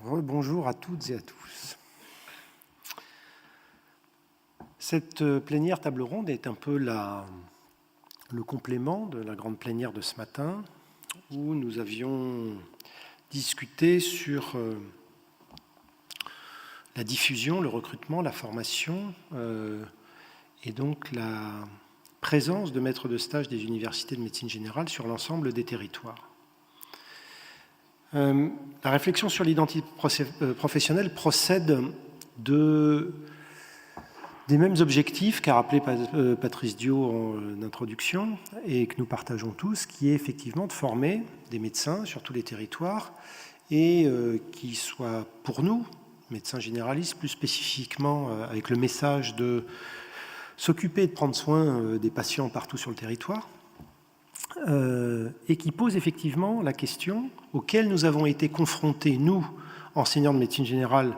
Bonjour à toutes et à tous. Cette plénière table ronde est un peu le complément de la grande plénière de ce matin où nous avions discuté sur la diffusion, le recrutement, la formation et donc la présence de maîtres de stage des universités de médecine générale sur l'ensemble des territoires. La réflexion sur l'identité professionnelle procède des mêmes objectifs qu'a rappelé Patrice Diot en introduction et que nous partageons tous, qui est effectivement de former des médecins sur tous les territoires et qui soient pour nous, médecins généralistes, plus spécifiquement avec le message de s'occuper et de prendre soin des patients partout sur le territoire, et qui pose effectivement la question auquel nous avons été confrontés, nous, enseignants de médecine générale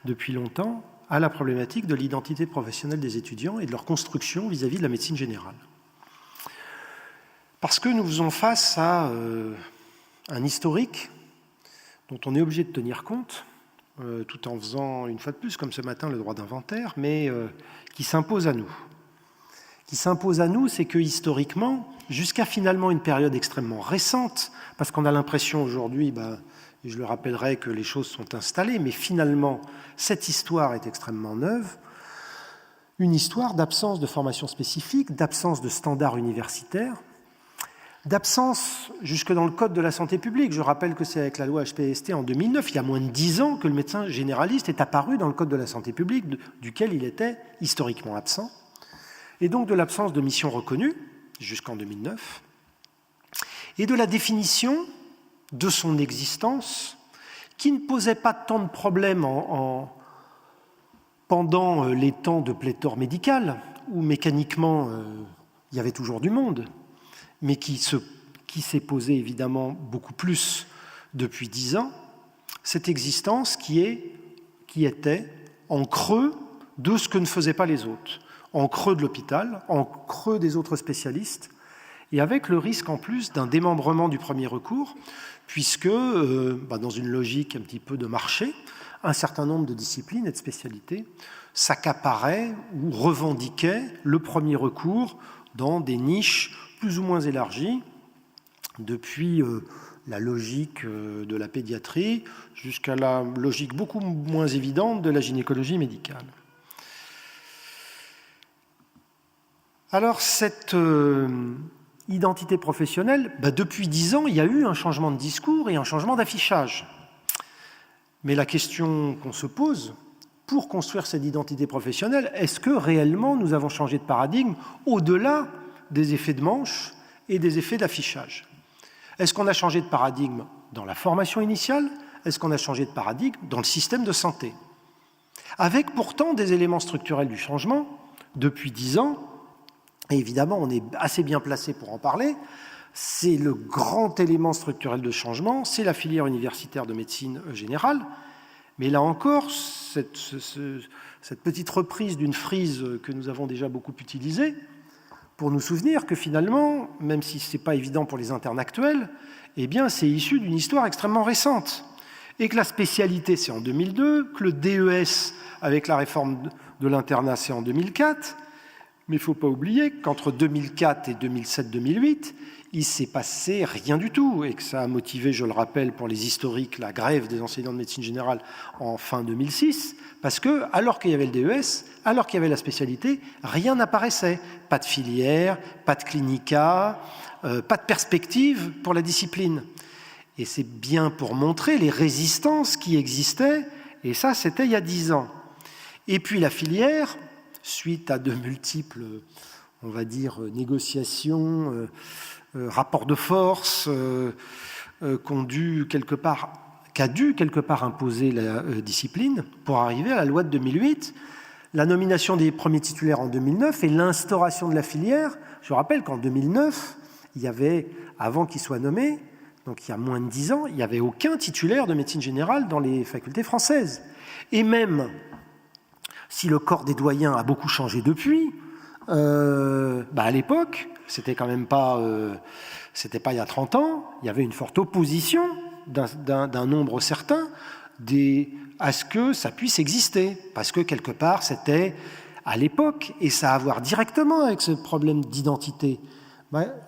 depuis longtemps, à la problématique de l'identité professionnelle des étudiants et de leur construction vis-à-vis de la médecine générale. Parce que nous faisons face à un historique dont on est obligé de tenir compte, tout en faisant, une fois de plus, comme ce matin, le droit d'inventaire, mais qui s'impose à nous. Qui s'impose à nous, c'est que historiquement, jusqu'à finalement une période extrêmement récente, parce qu'on a l'impression aujourd'hui, et je le rappellerai, que les choses sont installées, mais finalement, cette histoire est extrêmement neuve, une histoire d'absence de formation spécifique, d'absence de standards universitaires, d'absence jusque dans le Code de la santé publique. Je rappelle que c'est avec la loi HPST en 2009, il y a moins de 10 ans, que le médecin généraliste est apparu dans le Code de la santé publique, duquel il était historiquement absent, et donc de l'absence de mission reconnue, jusqu'en 2009, et de la définition de son existence, qui ne posait pas tant de problèmes pendant les temps de pléthore médicale, où mécaniquement il y avait toujours du monde, mais qui s'est posé évidemment beaucoup plus depuis 10 ans, cette existence qui était en creux de ce que ne faisaient pas les autres, en creux de l'hôpital, en creux des autres spécialistes, et avec le risque en plus d'un démembrement du premier recours, puisque, dans une logique un petit peu de marché, un certain nombre de disciplines et de spécialités s'accaparaient ou revendiquaient le premier recours dans des niches plus ou moins élargies, depuis la logique de la pédiatrie jusqu'à la logique beaucoup moins évidente de la gynécologie médicale. Alors, cette identité professionnelle, depuis 10 ans, il y a eu un changement de discours et un changement d'affichage. Mais la question qu'on se pose, pour construire cette identité professionnelle, est-ce que réellement nous avons changé de paradigme au-delà des effets de manche et des effets d'affichage? Est-ce qu'on a changé de paradigme dans la formation initiale? Est-ce qu'on a changé de paradigme dans le système de santé? Avec pourtant des éléments structurels du changement, depuis 10 ans, et évidemment, on est assez bien placé pour en parler. C'est le grand élément structurel de changement, c'est la filière universitaire de médecine générale. Mais là encore, cette petite reprise d'une frise que nous avons déjà beaucoup utilisée, pour nous souvenir que finalement, même si ce n'est pas évident pour les internes actuels, eh bien, c'est issu d'une histoire extrêmement récente. Et que la spécialité, c'est en 2002, que le DES, avec la réforme de l'internat, c'est en 2004. Mais il ne faut pas oublier qu'entre 2004 et 2007-2008, il ne s'est passé rien du tout et que ça a motivé, je le rappelle pour les historiques, la grève des enseignants de médecine générale en fin 2006, parce que, alors qu'il y avait le DES, alors qu'il y avait la spécialité, rien n'apparaissait. Pas de filière, pas de clinica, pas de perspective pour la discipline. Et c'est bien pour montrer les résistances qui existaient, et ça, c'était il y a 10 ans. Et puis la filière, suite à de multiples, on va dire, négociations, rapports de force, qu'a dû quelque part imposer la discipline pour arriver à la loi de 2008, la nomination des premiers titulaires en 2009 et l'instauration de la filière. Je rappelle qu'en 2009, il y avait, avant qu'il soit nommé, donc il y a moins de 10 ans, il n'y avait aucun titulaire de médecine générale dans les facultés françaises. Et même si le corps des doyens a beaucoup changé depuis, à l'époque, c'était quand même pas il y a 30 ans, il y avait une forte opposition d'un nombre certain à ce que ça puisse exister, parce que quelque part c'était à l'époque, et ça a à voir directement avec ce problème d'identité.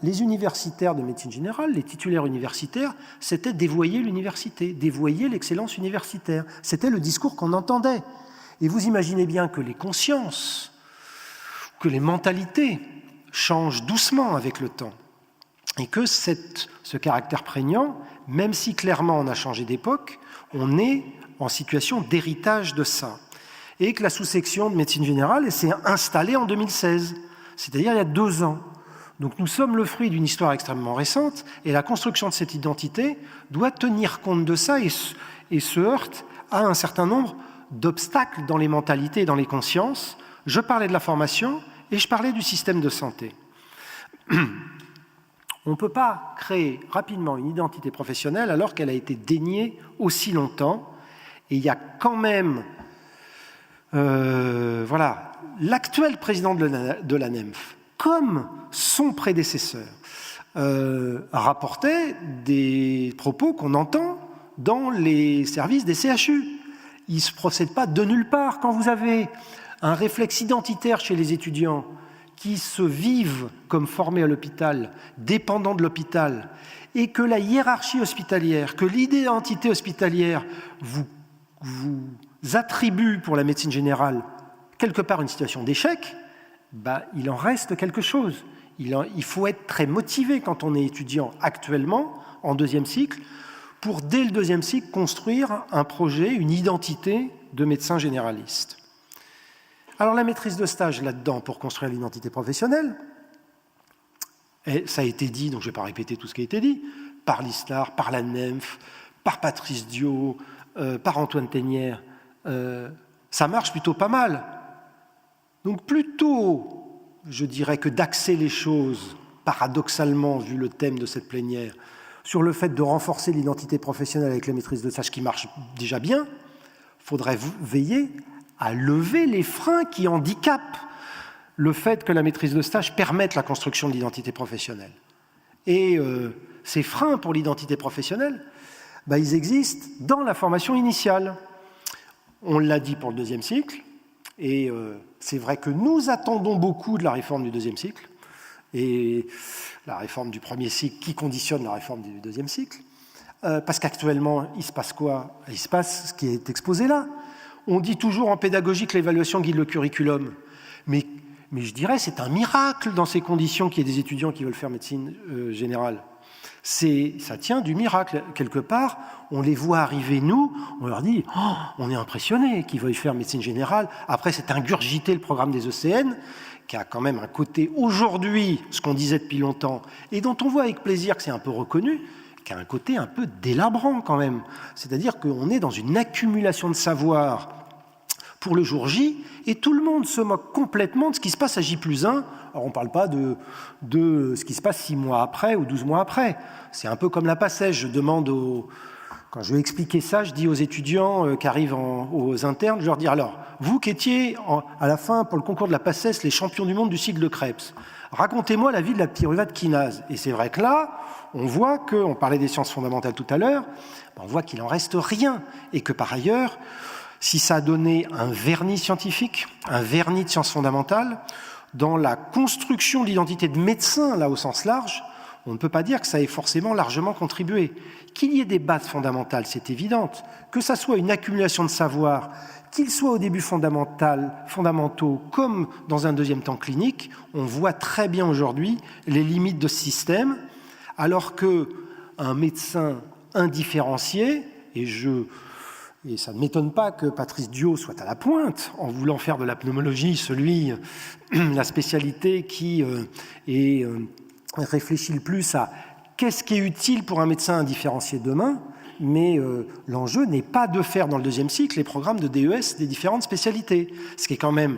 Les universitaires de médecine générale, les titulaires universitaires, c'était dévoyer l'université, dévoyer l'excellence universitaire. C'était le discours qu'on entendait. Et vous imaginez bien que les consciences, que les mentalités changent doucement avec le temps. Et que ce caractère prégnant, même si clairement on a changé d'époque, on est en situation d'héritage de ça. Et que la sous-section de médecine générale s'est installée en 2016, c'est-à-dire il y a 2 ans. Donc nous sommes le fruit d'une histoire extrêmement récente, et la construction de cette identité doit tenir compte de ça et se heurte à un certain nombre d'obstacles dans les mentalités et dans les consciences. Je parlais de la formation et je parlais du système de santé. On ne peut pas créer rapidement une identité professionnelle alors qu'elle a été déniée aussi longtemps. Et il y a quand même, l'actuel président de la NEMF, comme son prédécesseur, rapportait des propos qu'on entend dans les services des CHU. Il ne se procède pas de nulle part. Quand vous avez un réflexe identitaire chez les étudiants qui se vivent comme formés à l'hôpital, dépendants de l'hôpital, et que la hiérarchie hospitalière, que l'identité hospitalière vous attribue pour la médecine générale quelque part une situation d'échec, il en reste quelque chose. Il faut être très motivé quand on est étudiant actuellement, en 2e cycle, pour dès le 2e cycle construire un projet, une identité de médecin généraliste. Alors la maîtrise de stage là-dedans pour construire l'identité professionnelle, et ça a été dit, donc je ne vais pas répéter tout ce qui a été dit, par l'ISLAR, par la NEMF, par Patrice Diot, par Antoine Ténière, ça marche plutôt pas mal. Donc plutôt, je dirais que d'axer les choses, paradoxalement, vu le thème de cette plénière, sur le fait de renforcer l'identité professionnelle avec la maîtrise de stage qui marche déjà bien, il faudrait veiller à lever les freins qui handicapent le fait que la maîtrise de stage permette la construction de l'identité professionnelle. Et ces freins pour l'identité professionnelle, ils existent dans la formation initiale. On l'a dit pour le 2e cycle, et c'est vrai que nous attendons beaucoup de la réforme du 2e cycle, et la réforme du 1er cycle qui conditionne la réforme du 2e cycle, parce qu'actuellement, il se passe quoi ? Il se passe ce qui est exposé là. On dit toujours en pédagogie que l'évaluation guide le curriculum, mais je dirais que c'est un miracle dans ces conditions qu'il y ait des étudiants qui veulent faire médecine générale. Ça tient du miracle. Quelque part, on les voit arriver, nous, on leur dit « Oh, on est impressionnés qu'ils veuillent faire médecine générale ». Après, c'est ingurgité le programme des ECN, qui a quand même un côté aujourd'hui, ce qu'on disait depuis longtemps, et dont on voit avec plaisir que c'est un peu reconnu, qui a un côté un peu délabrant quand même. C'est-à-dire qu'on est dans une accumulation de savoir pour le jour J, et tout le monde se moque complètement de ce qui se passe à J+1. Alors on ne parle pas de ce qui se passe 6 mois après ou 12 mois après. C'est un peu comme la PACES. Je demande quand je vais expliquer ça, je dis aux étudiants qui arrivent aux internes, je leur dis alors, vous qui étiez à la fin pour le concours de la PACES les champions du monde du cycle de Krebs, racontez-moi la vie de la pyruvate kinase. Et c'est vrai que là, on voit on parlait des sciences fondamentales tout à l'heure, on voit qu'il n'en reste rien, et que par ailleurs, si ça a donné un vernis scientifique, un vernis de sciences fondamentales, dans la construction de l'identité de médecin, là au sens large, on ne peut pas dire que ça ait forcément largement contribué. Qu'il y ait des bases fondamentales, c'est évident. Que ça soit une accumulation de savoir, qu'ils soient au début fondamentaux comme dans un 2e temps clinique, on voit très bien aujourd'hui les limites de ce système, alors qu'un médecin indifférencié, et ça ne m'étonne pas que Patrice Diot soit à la pointe en voulant faire de la pneumologie la spécialité qui réfléchit le plus à qu'est-ce qui est utile pour un médecin indifférencié demain, mais l'enjeu n'est pas de faire dans le 2e cycle les programmes de DES des différentes spécialités, ce qui est quand même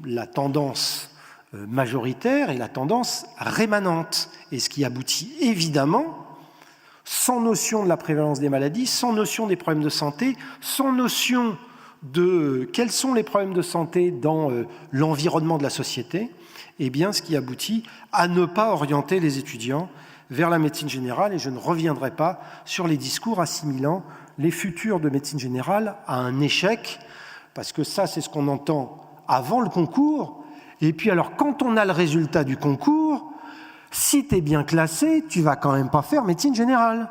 la tendance majoritaire et la tendance rémanente, et ce qui aboutit évidemment sans notion de la prévalence des maladies, sans notion des problèmes de santé, sans notion de quels sont les problèmes de santé dans l'environnement de la société, eh bien, ce qui aboutit à ne pas orienter les étudiants vers la médecine générale, et je ne reviendrai pas sur les discours assimilant les futurs de médecine générale à un échec, parce que ça, c'est ce qu'on entend avant le concours. Et puis alors, quand on a le résultat du concours, si tu es bien classé, tu vas quand même pas faire médecine générale.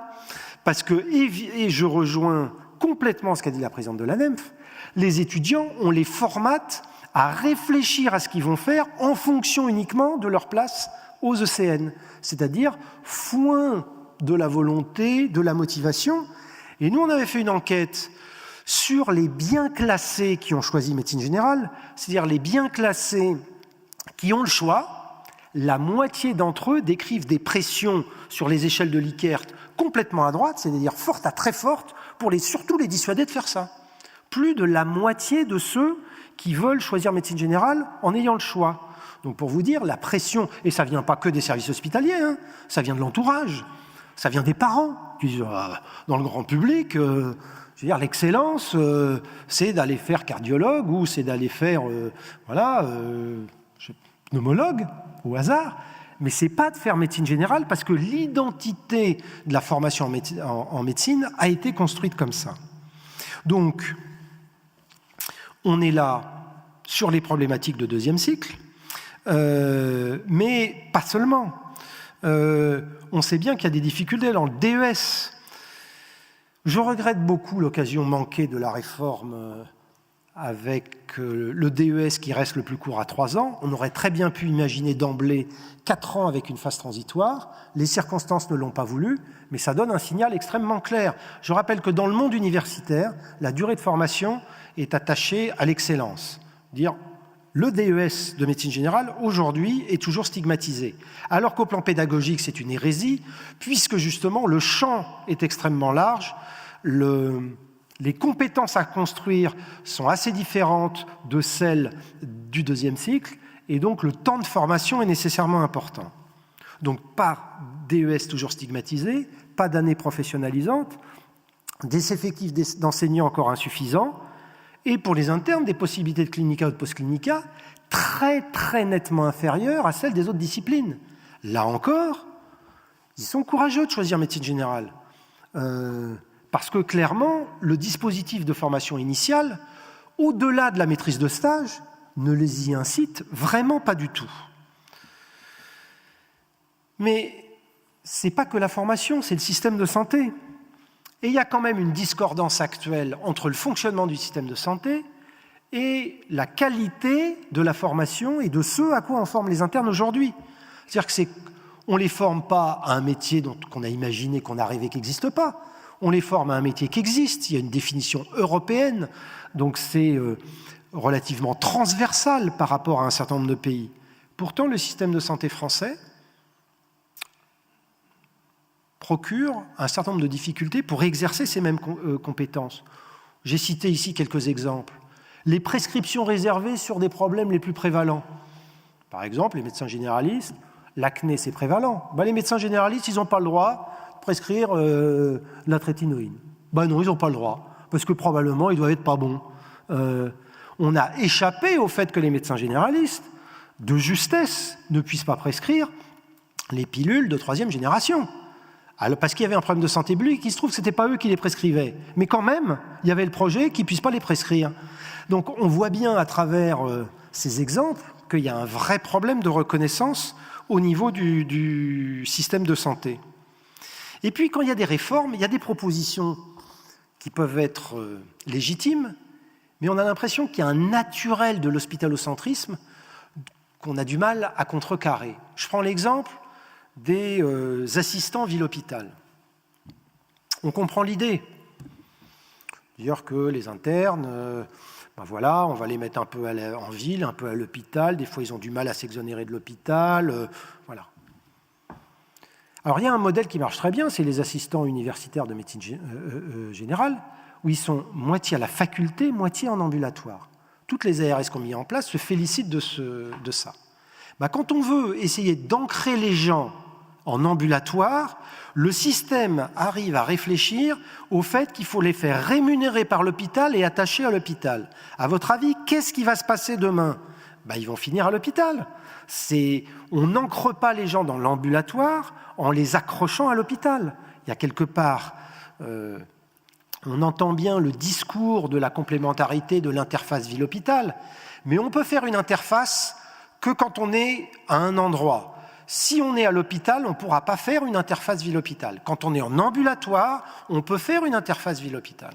Parce que, et je rejoins complètement ce qu'a dit la présidente de l'ANEMF, les étudiants, on les formate à réfléchir à ce qu'ils vont faire en fonction uniquement de leur place aux ECN, c'est-à-dire foin de la volonté, de la motivation. Et nous, on avait fait une enquête sur les bien classés qui ont choisi médecine générale, c'est-à-dire les bien classés qui ont le choix. La moitié d'entre eux décrivent des pressions sur les échelles de Likert complètement à droite, c'est-à-dire fortes à très fortes, pour surtout les dissuader de faire ça. Plus de la moitié de ceux qui veulent choisir médecine générale en ayant le choix. Donc pour vous dire, la pression, et ça ne vient pas que des services hospitaliers, hein, ça vient de l'entourage, ça vient des parents qui disent dans le grand public, je veux dire, l'excellence, c'est d'aller faire cardiologue ou c'est d'aller faire pneumologue au hasard, mais ce n'est pas de faire médecine générale parce que l'identité de la formation en médecine a été construite comme ça. Donc, on est là sur les problématiques de deuxième cycle, mais pas seulement. On sait bien qu'il y a des difficultés dans le DES. Je regrette beaucoup l'occasion manquée de la réforme avec le DES qui reste le plus court à 3 ans. On aurait très bien pu imaginer d'emblée 4 ans avec une phase transitoire. Les circonstances ne l'ont pas voulu, mais ça donne un signal extrêmement clair. Je rappelle que dans le monde universitaire, la durée de formation est attachée à l'excellence. Dire le DES de médecine générale, aujourd'hui, est toujours stigmatisé. Alors qu'au plan pédagogique, c'est une hérésie, puisque justement, le champ est extrêmement large, les compétences à construire sont assez différentes de celles du deuxième cycle, et donc le temps de formation est nécessairement important. Donc pas DES toujours stigmatisé, pas d'année professionnalisante, des effectifs d'enseignants encore insuffisants, et pour les internes, des possibilités de clinica ou de post-clinica très très nettement inférieures à celles des autres disciplines. Là encore, ils sont courageux de choisir médecine générale. Parce que clairement, le dispositif de formation initiale, au-delà de la maîtrise de stage, ne les y incite vraiment pas du tout. Mais ce n'est pas que la formation, c'est le système de santé. Et il y a quand même une discordance actuelle entre le fonctionnement du système de santé et la qualité de la formation et de ce à quoi on forme les internes aujourd'hui. C'est-à-dire qu'on ne les forme pas à un métier qu'on a imaginé, qu'on a rêvé qui n'existe pas. On les forme à un métier qui existe. Il y a une définition européenne, donc c'est relativement transversal par rapport à un certain nombre de pays. Pourtant, le système de santé français procure un certain nombre de difficultés pour exercer ces mêmes compétences. J'ai cité ici quelques exemples. Les prescriptions réservées sur des problèmes les plus prévalents. Par exemple, les médecins généralistes, l'acné c'est prévalent. Les médecins généralistes, ils n'ont pas le droit de prescrire la trétinoïne. Non, ils n'ont pas le droit, parce que probablement ils doivent être pas bons. On a échappé au fait que les médecins généralistes, de justesse, ne puissent pas prescrire les pilules de 3e génération. Alors, parce qu'il y avait un problème de santé publique, il se trouve que ce n'était pas eux qui les prescrivaient. Mais quand même, il y avait le projet qu'ils ne puissent pas les prescrire. Donc on voit bien à travers ces exemples qu'il y a un vrai problème de reconnaissance au niveau du système de santé. Et puis quand il y a des réformes, il y a des propositions qui peuvent être légitimes, mais on a l'impression qu'il y a un naturel de l'hospitalocentrisme qu'on a du mal à contrecarrer. Je prends l'exemple des assistants ville-hôpital. On comprend l'idée. Dire que les internes, on va les mettre un peu en ville, un peu à l'hôpital. Des fois, ils ont du mal à s'exonérer de l'hôpital. Voilà. Alors, il y a un modèle qui marche très bien, c'est les assistants universitaires de médecine générale, où ils sont moitié à la faculté, moitié en ambulatoire. Toutes les ARS qu'on a mis en place se félicitent de ça. Quand on veut essayer d'ancrer les gens en ambulatoire, le système arrive à réfléchir au fait qu'il faut les faire rémunérer par l'hôpital et attachés à l'hôpital. À votre avis, qu'est-ce qui va se passer demain ? Ils vont finir à l'hôpital. On n'ancre pas les gens dans l'ambulatoire en les accrochant à l'hôpital. Il y a quelque part On entend bien le discours de la complémentarité de l'interface ville-hôpital, mais on peut faire une interface que quand on est à un endroit. Si on est à l'hôpital, on ne pourra pas faire une interface ville-hôpital. Quand on est en ambulatoire, on peut faire une interface ville-hôpital.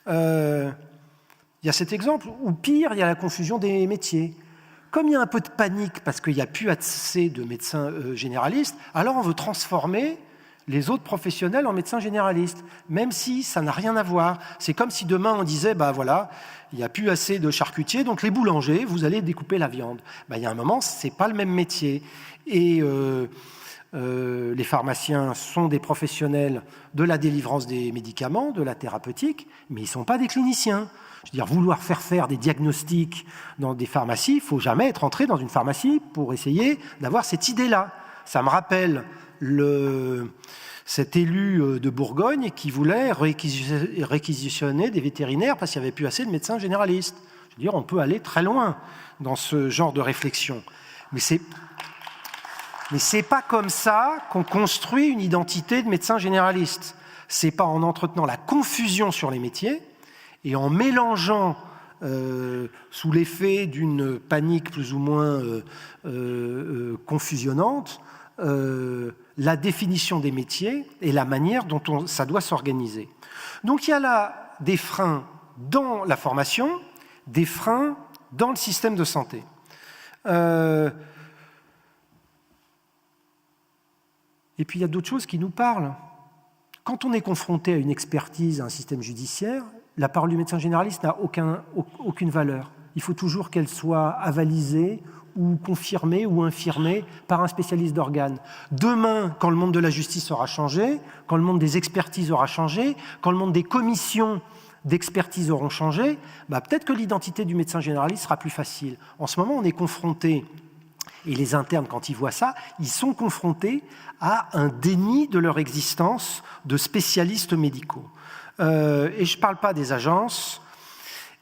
Il y a cet exemple, ou pire, il y a la confusion des métiers. Comme il y a un peu de panique parce qu'il n'y a plus assez de médecins généralistes, alors on veut transformer les autres professionnels en médecins généralistes, même si ça n'a rien à voir. C'est comme si demain on disait, voilà, il n'y a plus assez de charcutiers, donc les boulangers, vous allez découper la viande. Il y a un moment, ce n'est pas le même métier. Et les pharmaciens sont des professionnels de la délivrance des médicaments, de la thérapeutique, mais ils ne sont pas des cliniciens. Je veux dire, vouloir faire des diagnostics dans des pharmacies, il ne faut jamais être entré dans une pharmacie pour essayer d'avoir cette idée-là. Ça me rappelle cet élu de Bourgogne qui voulait réquisitionner des vétérinaires parce qu'il n'y avait plus assez de médecins généralistes. Je veux dire, on peut aller très loin dans ce genre de réflexion. Mais c'est pas comme ça qu'on construit une identité de médecin généraliste. C'est pas en entretenant la confusion sur les métiers et en mélangeant sous l'effet d'une panique plus ou moins confusionnante la définition des métiers et la manière dont ça doit s'organiser. Donc il y a là des freins dans la formation, des freins dans le système de santé. Et puis il y a d'autres choses qui nous parlent. Quand on est confronté à une expertise, à un système judiciaire, la parole du médecin généraliste n'a aucune valeur. Il faut toujours qu'elle soit avalisée ou confirmée ou infirmée par un spécialiste d'organes. Demain, quand le monde de la justice aura changé, quand le monde des expertises aura changé, quand le monde des commissions d'expertise auront changé, peut-être que l'identité du médecin généraliste sera plus facile. En ce moment, on est confronté, et les internes, quand ils voient ça, ils sont confrontés à un déni de leur existence de spécialistes médicaux. Et je ne parle pas des agences,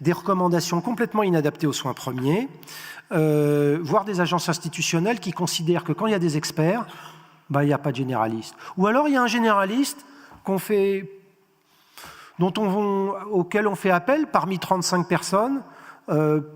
des recommandations complètement inadaptées aux soins premiers, voire des agences institutionnelles qui considèrent que quand il y a des experts, il n'y a pas de généraliste. Ou alors il y a un généraliste auquel on fait appel parmi 35 personnes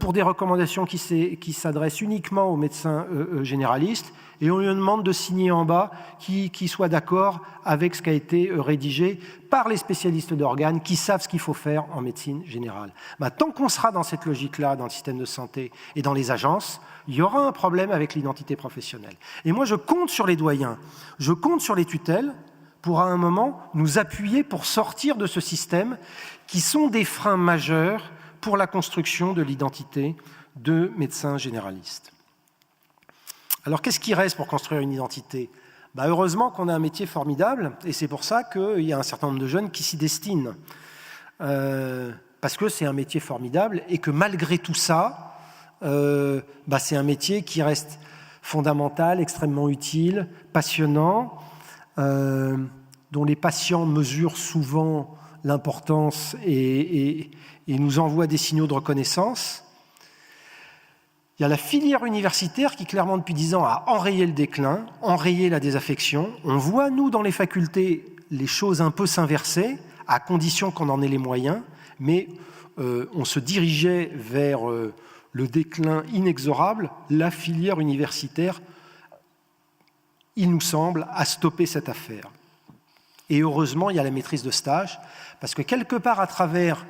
pour des recommandations qui s'adressent uniquement aux médecins généralistes, et on lui demande de signer en bas qui soit d'accord avec ce qui a été rédigé par les spécialistes d'organes qui savent ce qu'il faut faire en médecine générale. Tant qu'on sera dans cette logique-là, dans le système de santé et dans les agences, il y aura un problème avec l'identité professionnelle. Et moi, je compte sur les doyens, je compte sur les tutelles pour, à un moment, nous appuyer pour sortir de ce système qui sont des freins majeurs pour la construction de l'identité de médecins généralistes. Alors, qu'est-ce qui reste pour construire une identité ? Heureusement qu'on a un métier formidable, et c'est pour ça qu'il y a un certain nombre de jeunes qui s'y destinent. Parce que c'est un métier formidable, et que malgré tout ça, c'est un métier qui reste fondamental, extrêmement utile, passionnant, dont les patients mesurent souvent l'importance et nous envoient des signaux de reconnaissance. Il y a la filière universitaire qui, clairement, depuis 10 ans, a enrayé le déclin, enrayé la désaffection. On voit, nous, dans les facultés, les choses un peu s'inverser, à condition qu'on en ait les moyens, mais on se dirigeait vers le déclin inexorable. La filière universitaire, il nous semble, a stoppé cette affaire. Et heureusement, il y a la maîtrise de stage, parce que quelque part, à travers,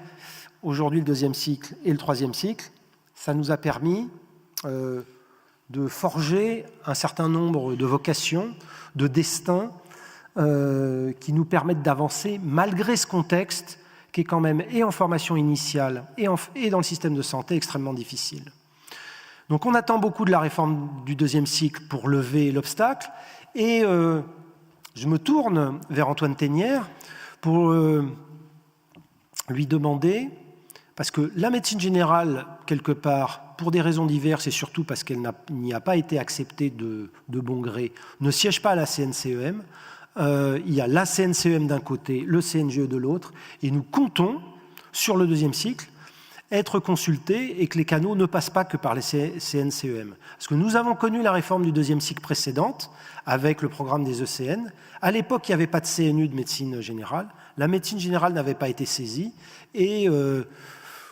aujourd'hui, le 2e cycle et le 3e cycle, ça nous a permis de forger un certain nombre de vocations, de destins qui nous permettent d'avancer malgré ce contexte qui est quand même, et en formation initiale et dans le système de santé, extrêmement difficile. Donc on attend beaucoup de la réforme du 2e cycle pour lever l'obstacle, et je me tourne vers Antoine Thénière pour lui demander, parce que la médecine générale, quelque part, pour des raisons diverses et surtout parce qu'elle n'y a pas été acceptée de bon gré, ne siège pas à la CNCEM. Il y a la CNCEM d'un côté, le CNGE de l'autre, et nous comptons sur le 2e cycle être consultés et que les canaux ne passent pas que par les CNCEM. Parce que nous avons connu la réforme du deuxième cycle précédente avec le programme des ECN. À l'époque, il n'y avait pas de CNU de médecine générale. La médecine générale n'avait pas été saisie. Et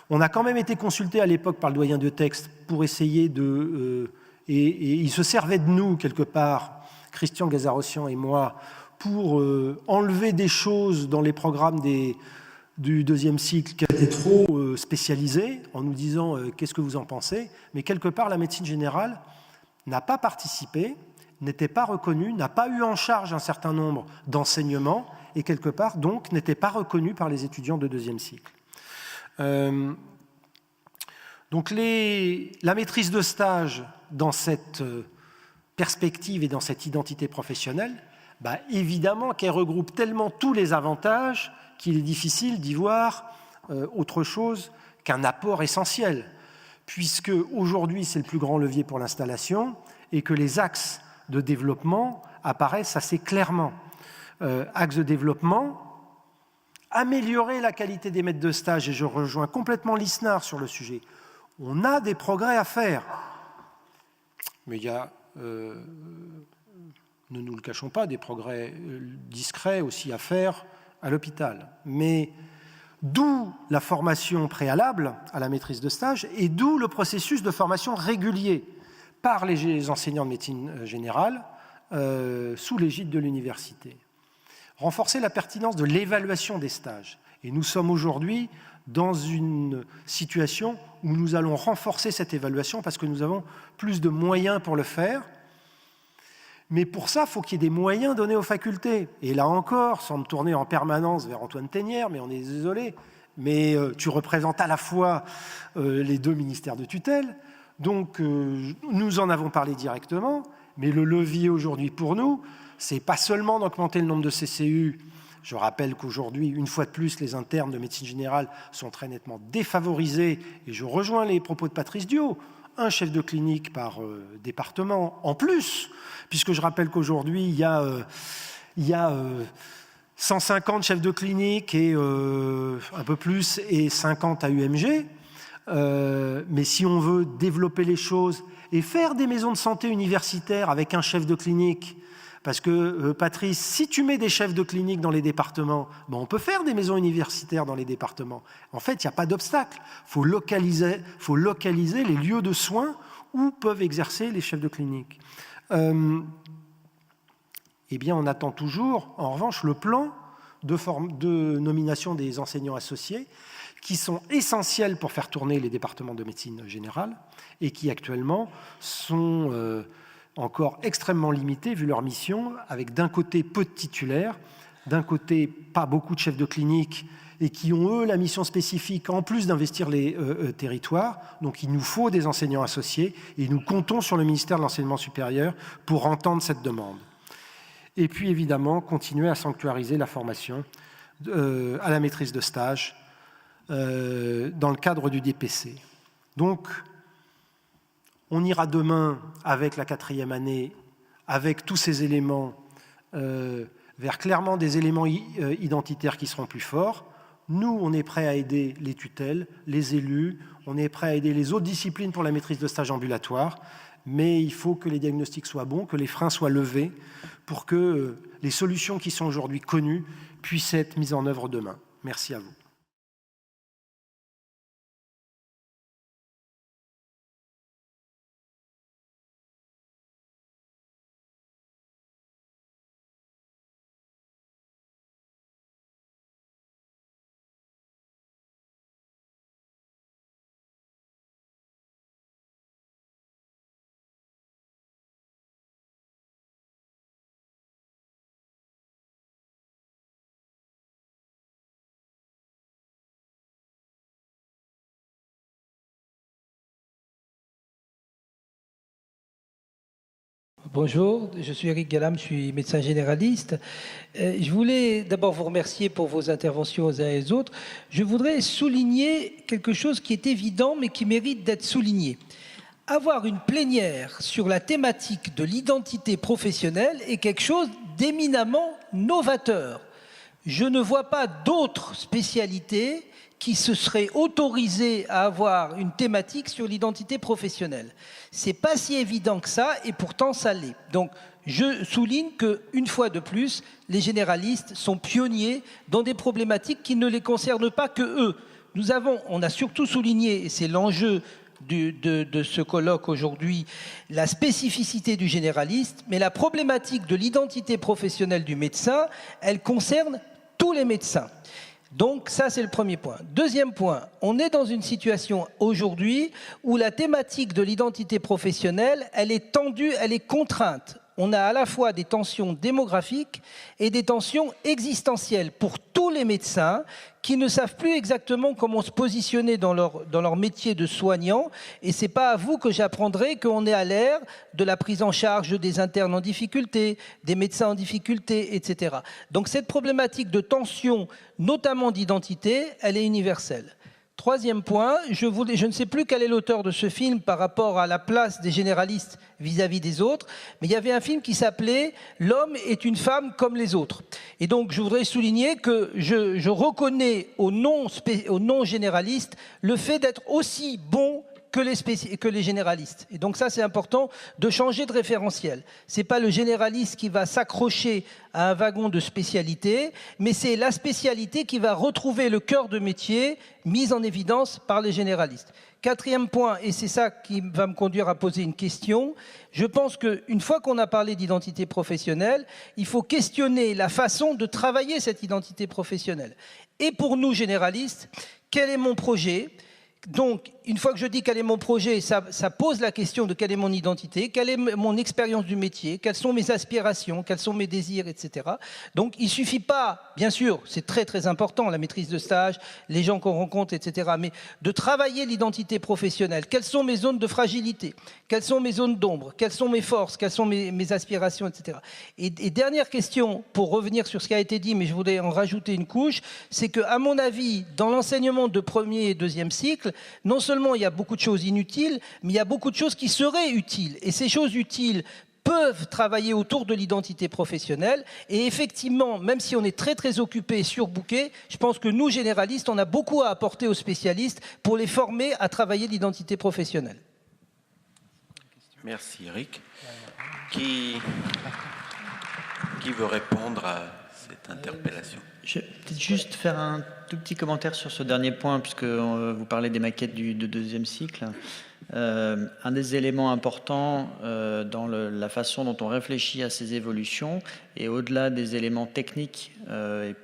on a quand même été consulté à l'époque par le doyen de texte pour essayer de... et il se servait de nous, quelque part, Christian Gazarossian et moi, pour enlever des choses dans les programmes du deuxième cycle qui étaient trop spécialisés, en nous disant qu'est-ce que vous en pensez, mais quelque part la médecine générale n'a pas participé, n'était pas reconnue, n'a pas eu en charge un certain nombre d'enseignements et quelque part donc n'était pas reconnue par les étudiants de deuxième cycle. Donc la maîtrise de stage dans cette perspective et dans cette identité professionnelle, évidemment qu'elle regroupe tellement tous les avantages qu'il est difficile d'y voir autre chose qu'un apport essentiel, puisque aujourd'hui c'est le plus grand levier pour l'installation et que les axes de développement apparaissent assez clairement. Axe de développement, améliorer la qualité des maîtres de stage, et je rejoins complètement l'ISNAR sur le sujet. On a des progrès à faire, mais il y a, ne nous le cachons pas, des progrès discrets aussi à faire à l'hôpital. Mais d'où la formation préalable à la maîtrise de stage et d'où le processus de formation régulier par les enseignants de médecine générale sous l'égide de l'université. Renforcer la pertinence de l'évaluation des stages. Et nous sommes aujourd'hui dans une situation où nous allons renforcer cette évaluation parce que nous avons plus de moyens pour le faire. Mais pour ça, il faut qu'il y ait des moyens donnés aux facultés. Et là encore, sans me tourner en permanence vers Antoine Ténière, mais on est désolé, mais tu représentes à la fois les deux ministères de tutelle. Donc, nous en avons parlé directement, mais le levier aujourd'hui pour nous, c'est pas seulement d'augmenter le nombre de CCU. Je rappelle qu'aujourd'hui, une fois de plus, les internes de médecine générale sont très nettement défavorisés, et je rejoins les propos de Patrice Diot, un chef de clinique par département en plus, puisque je rappelle qu'aujourd'hui, il y a 150 chefs de clinique et un peu plus, et 50 à UMG. Mais si on veut développer les choses et faire des maisons de santé universitaires avec un chef de clinique, parce que, Patrice, si tu mets des chefs de clinique dans les départements, on peut faire des maisons universitaires dans les départements. En fait, il n'y a pas d'obstacle. Il faut localiser les lieux de soins où peuvent exercer les chefs de clinique. Eh bien, on attend toujours, en revanche, le plan de nomination des enseignants associés qui sont essentiels pour faire tourner les départements de médecine générale et qui, actuellement, sont... encore extrêmement limités vu leur mission, avec d'un côté peu de titulaires, d'un côté pas beaucoup de chefs de clinique et qui ont eux la mission spécifique en plus d'investir les territoires. Donc il nous faut des enseignants associés et nous comptons sur le ministère de l'Enseignement supérieur pour entendre cette demande. Et puis évidemment continuer à sanctuariser la formation à la maîtrise de stage dans le cadre du DPC. Donc on ira demain avec la 4e année, avec tous ces éléments, vers clairement des éléments identitaires qui seront plus forts. Nous, on est prêts à aider les tutelles, les élus, on est prêts à aider les autres disciplines pour la maîtrise de stage ambulatoire, mais il faut que les diagnostics soient bons, que les freins soient levés, pour que les solutions qui sont aujourd'hui connues puissent être mises en œuvre demain. Merci à vous. Bonjour, je suis Eric Galam, je suis médecin généraliste. Je voulais d'abord vous remercier pour vos interventions aux uns et aux autres. Je voudrais souligner quelque chose qui est évident mais qui mérite d'être souligné. Avoir une plénière sur la thématique de l'identité professionnelle est quelque chose d'éminemment novateur. je ne vois pas d'autres spécialités qui se seraient autorisées à avoir une thématique sur l'identité professionnelle. C'est pas si évident que ça, et pourtant ça l'est. Donc, je souligne qu'une fois de plus, les généralistes sont pionniers dans des problématiques qui ne les concernent pas que eux. On a surtout souligné, et c'est l'enjeu de ce colloque aujourd'hui, la spécificité du généraliste, mais la problématique de l'identité professionnelle du médecin, elle concerne tous les médecins. Donc ça, c'est le premier point. Deuxième point, on est dans une situation aujourd'hui où la thématique de l'identité professionnelle, elle est tendue, elle est contrainte. On a à la fois des tensions démographiques et des tensions existentielles pour tous les médecins qui ne savent plus exactement comment se positionner dans leur métier de soignant. Et ce n'est pas à vous que j'apprendrai qu'on est à l'ère de la prise en charge des internes en difficulté, des médecins en difficulté, etc. Donc cette problématique de tension, notamment d'identité, elle est universelle. Troisième point, je ne sais plus quel est l'auteur de ce film par rapport à la place des généralistes vis-à-vis des autres, mais il y avait un film qui s'appelait « L'homme est une femme comme les autres ». Et donc, je voudrais souligner que je reconnais aux non-généralistes le fait d'être aussi bons que les généralistes. Et donc ça, c'est important de changer de référentiel. Ce n'est pas le généraliste qui va s'accrocher à un wagon de spécialité, mais c'est la spécialité qui va retrouver le cœur de métier mis en évidence par les généralistes. Quatrième point, et c'est ça qui va me conduire à poser une question, je pense qu'une fois qu'on a parlé d'identité professionnelle, il faut questionner la façon de travailler cette identité professionnelle. Et pour nous, généralistes, quel est mon projet ? Donc, une fois que je dis quel est mon projet, ça pose la question de quelle est mon identité, quelle est mon expérience du métier, quelles sont mes aspirations, quels sont mes désirs, etc. Donc, il ne suffit pas, bien sûr, c'est très très important, la maîtrise de stage, les gens qu'on rencontre, etc., mais de travailler l'identité professionnelle. Quelles sont mes zones de fragilité? Quelles sont mes zones d'ombre? Quelles sont mes forces? Quelles sont mes aspirations, etc. Et dernière question, pour revenir sur ce qui a été dit, mais je voudrais en rajouter une couche, c'est qu'à mon avis, dans l'enseignement de premier et deuxième cycle, non seulement il y a beaucoup de choses inutiles, mais il y a beaucoup de choses qui seraient utiles. Et ces choses utiles peuvent travailler autour de l'identité professionnelle. Et effectivement, même si on est très très occupé et surbooké, je pense que nous, généralistes, on a beaucoup à apporter aux spécialistes pour les former à travailler l'identité professionnelle. Merci Eric. Qui veut répondre à cette interpellation? Je vais peut-être juste faire un tout petit commentaire sur ce dernier point, puisque vous parlez des maquettes de deuxième cycle. Un des éléments importants dans la façon dont on réfléchit à ces évolutions, et au-delà des éléments techniques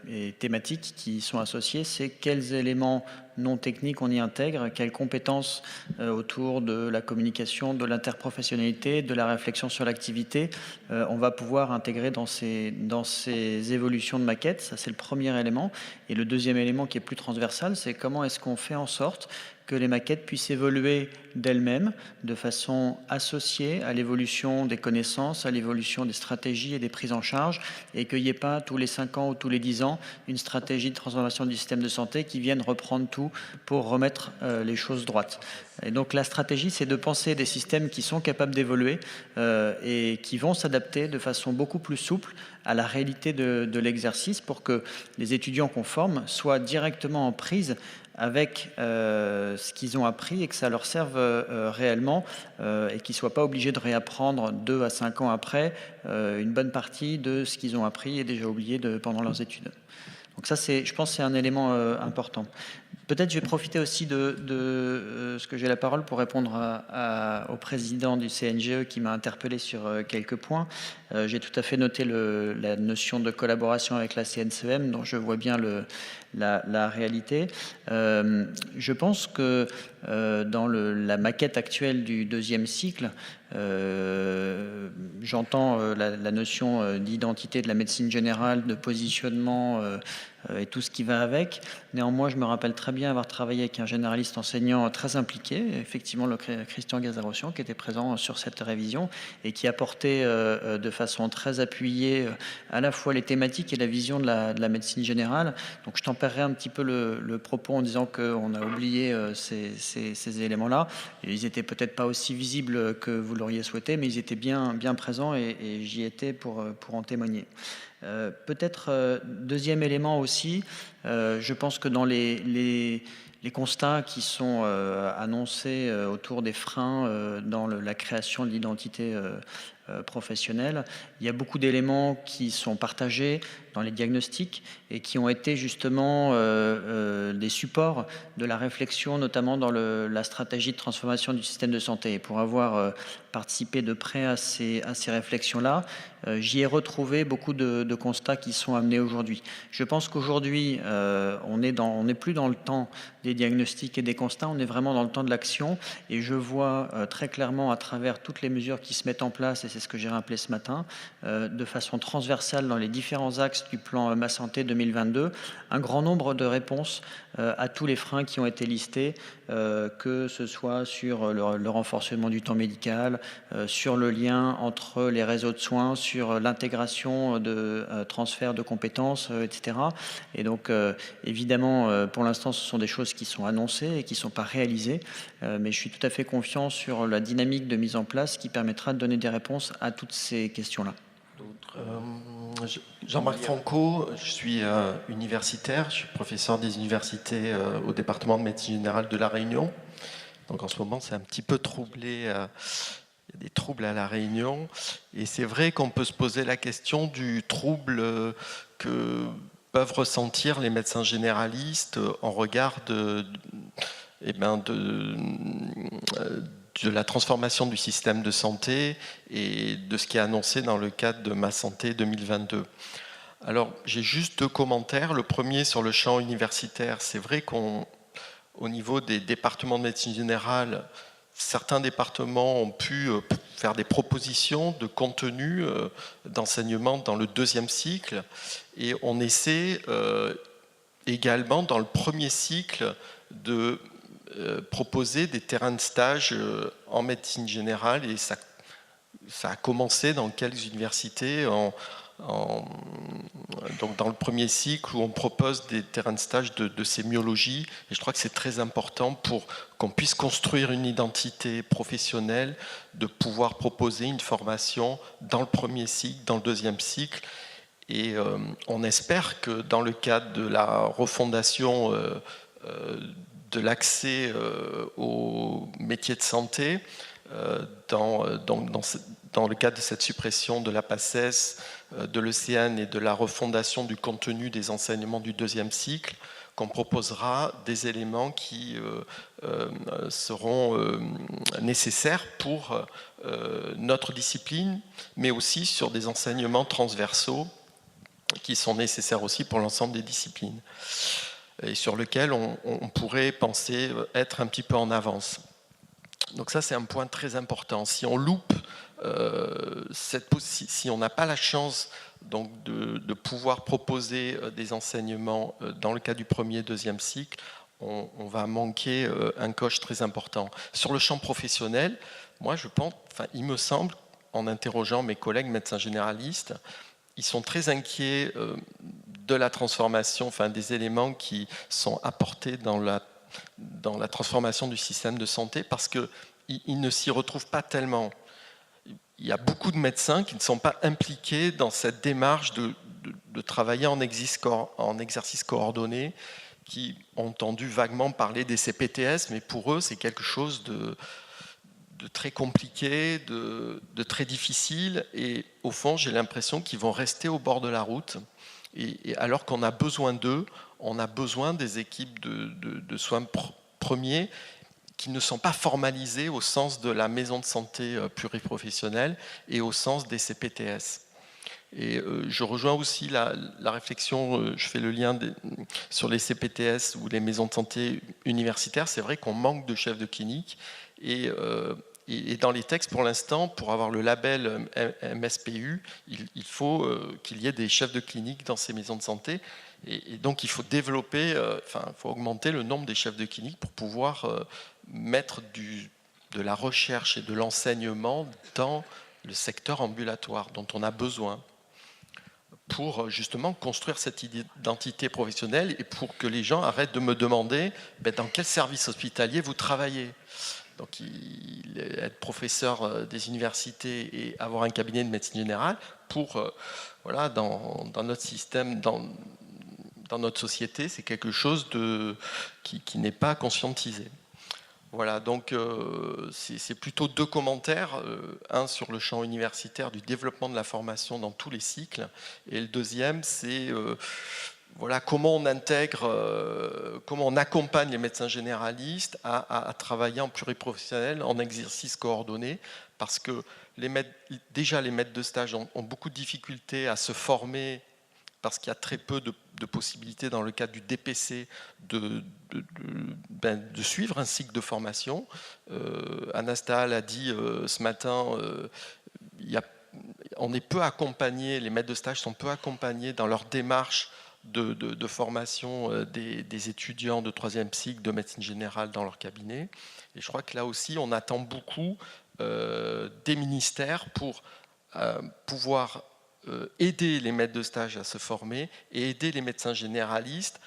et thématiques qui sont associés, c'est quels éléments non techniques on y intègre, quelles compétences autour de la communication, de l'interprofessionnalité, de la réflexion sur l'activité, on va pouvoir intégrer dans ces évolutions de maquettes. Ça, c'est le premier élément. Et le deuxième élément qui est plus transversal, c'est comment est-ce qu'on fait en sorte que les maquettes puissent évoluer d'elles-mêmes de façon associée à l'évolution des connaissances, à l'évolution des stratégies et des prises en charge, et qu'il n'y ait pas tous les 5 ans ou tous les 10 ans une stratégie de transformation du système de santé qui vienne reprendre tout pour remettre les choses droites. Et donc la stratégie, c'est de penser des systèmes qui sont capables d'évoluer et qui vont s'adapter de façon beaucoup plus souple à la réalité de l'exercice pour que les étudiants qu'on forme soient directement en prise avec ce qu'ils ont appris et que ça leur serve réellement et qu'ils ne soient pas obligés de réapprendre 2 à 5 ans après une bonne partie de ce qu'ils ont appris et déjà oublié pendant leurs études. Donc ça, je pense que c'est un élément important. Peut-être je vais profiter aussi de ce que j'ai la parole pour répondre au président du CNGE qui m'a interpellé sur quelques points. J'ai tout à fait noté la notion de collaboration avec la CNCEM, dont je vois bien la réalité. Je pense que dans la maquette actuelle du deuxième cycle, j'entends la notion d'identité de la médecine générale, de positionnement et tout ce qui va avec. Néanmoins, je me rappelle très bien avoir travaillé avec un généraliste enseignant très impliqué, effectivement le Christian Gazarossian, qui était présent sur cette révision et qui apportait de façon très appuyée à la fois les thématiques et la vision de la médecine générale. Donc je tempérerai un petit peu le propos en disant qu'on a oublié ces éléments-là. Ils n'étaient peut-être pas aussi visibles que vous l'auriez souhaité, mais ils étaient bien présents et j'y étais pour en témoigner. Peut-être deuxième élément aussi, je pense que dans les constats qui sont annoncés autour des freins dans la création de l'identité professionnelle, il y a beaucoup d'éléments qui sont partagés dans les diagnostics et qui ont été justement des supports de la réflexion, notamment dans la stratégie de transformation du système de santé. Et pour avoir participé de près à ces réflexions-là, j'y ai retrouvé beaucoup de constats qui sont amenés aujourd'hui. Je pense qu'aujourd'hui, on n'est plus dans le temps des diagnostics et des constats, on est vraiment dans le temps de l'action. Et je vois très clairement à travers toutes les mesures qui se mettent en place, et c'est ce que j'ai rappelé ce matin, de façon transversale dans les différents axes du plan Ma Santé 2022, un grand nombre de réponses à tous les freins qui ont été listés, que ce soit sur le renforcement du temps médical, sur le lien entre les réseaux de soins, sur l'intégration de transfert de compétences, etc. Et donc, évidemment, pour l'instant, ce sont des choses qui sont annoncées et qui ne sont pas réalisées, mais je suis tout à fait confiant sur la dynamique de mise en place qui permettra de donner des réponses à toutes ces questions-là. Jean-Marc Franco, je suis universitaire, je suis professeur des universités au département de médecine générale de La Réunion. Donc en ce moment, c'est un petit peu troublé, il y a des troubles à La Réunion. Et c'est vrai qu'on peut se poser la question du trouble que peuvent ressentir les médecins généralistes en regard de la transformation du système de santé et de ce qui est annoncé dans le cadre de Ma Santé 2022. Alors, j'ai juste deux commentaires. Le premier sur le champ universitaire. C'est vrai qu'au niveau des départements de médecine générale, certains départements ont pu faire des propositions de contenu d'enseignement dans le deuxième cycle. Et on essaie également dans le premier cycle de proposer des terrains de stage en médecine générale, et ça a commencé dans quelques universités donc dans le premier cycle où on propose des terrains de stage de sémiologie, et je crois que c'est très important pour qu'on puisse construire une identité professionnelle, de pouvoir proposer une formation dans le premier cycle, dans le deuxième cycle. Et on espère que dans le cadre de la refondation de l'accès aux métiers de santé, dans le cadre de cette suppression de la PACES, de l'ECN et de la refondation du contenu des enseignements du deuxième cycle, qu'on proposera des éléments qui seront nécessaires pour notre discipline, mais aussi sur des enseignements transversaux qui sont nécessaires aussi pour l'ensemble des disciplines, et sur lequel on pourrait penser être un petit peu en avance. Donc ça, c'est un point très important. Si on loupe, si on n'a pas la chance donc, de pouvoir proposer des enseignements dans le cas du premier et deuxième cycle, on va manquer un coche très important. Sur le champ professionnel, moi je pense, il me semble, en interrogeant mes collègues médecins généralistes, ils sont très inquiets de la transformation, des éléments qui sont apportés dans la transformation du système de santé, parce qu'ils ne s'y retrouvent pas tellement. Il y a beaucoup de médecins qui ne sont pas impliqués dans cette démarche de travailler en exercice coordonné, qui ont entendu vaguement parler des CPTS, mais pour eux, c'est quelque chose de très compliqué, de très difficile, et au fond, j'ai l'impression qu'ils vont rester au bord de la route. Et alors qu'on a besoin d'eux, on a besoin des équipes de soins premiers qui ne sont pas formalisées au sens de la maison de santé pluriprofessionnelle et au sens des CPTS. Et je rejoins aussi la réflexion, je fais le lien sur les CPTS ou les maisons de santé universitaires. C'est vrai qu'on manque de chefs de clinique, et dans les textes, pour l'instant, pour avoir le label MSPU, il faut qu'il y ait des chefs de clinique dans ces maisons de santé. Et donc, il faut développer, il faut augmenter le nombre des chefs de clinique pour pouvoir mettre de la recherche et de l'enseignement dans le secteur ambulatoire dont on a besoin pour justement construire cette identité professionnelle, et pour que les gens arrêtent de me demander dans quel service hospitalier vous travaillez. Donc, être professeur des universités et avoir un cabinet de médecine générale, voilà, dans notre système, dans notre société, c'est quelque chose qui n'est pas conscientisé. Voilà, donc c'est plutôt 2 commentaires, un sur le champ universitaire du développement de la formation dans tous les cycles, et le deuxième, c'est voilà, comment on intègre, comment on accompagne les médecins généralistes à travailler en pluriprofessionnel, en exercice coordonné, parce que déjà les maîtres de stage ont beaucoup de difficultés à se former, parce qu'il y a très peu de possibilités dans le cadre du DPC de suivre un cycle de formation. Anastal a dit ce matin, on est peu accompagné, les maîtres de stage sont peu accompagnés dans leur démarche de formation des étudiants de 3e cycle de médecine générale dans leur cabinet. Et je crois que là aussi, on attend beaucoup des ministères pour pouvoir aider les maîtres de stage à se former et aider les médecins généralistes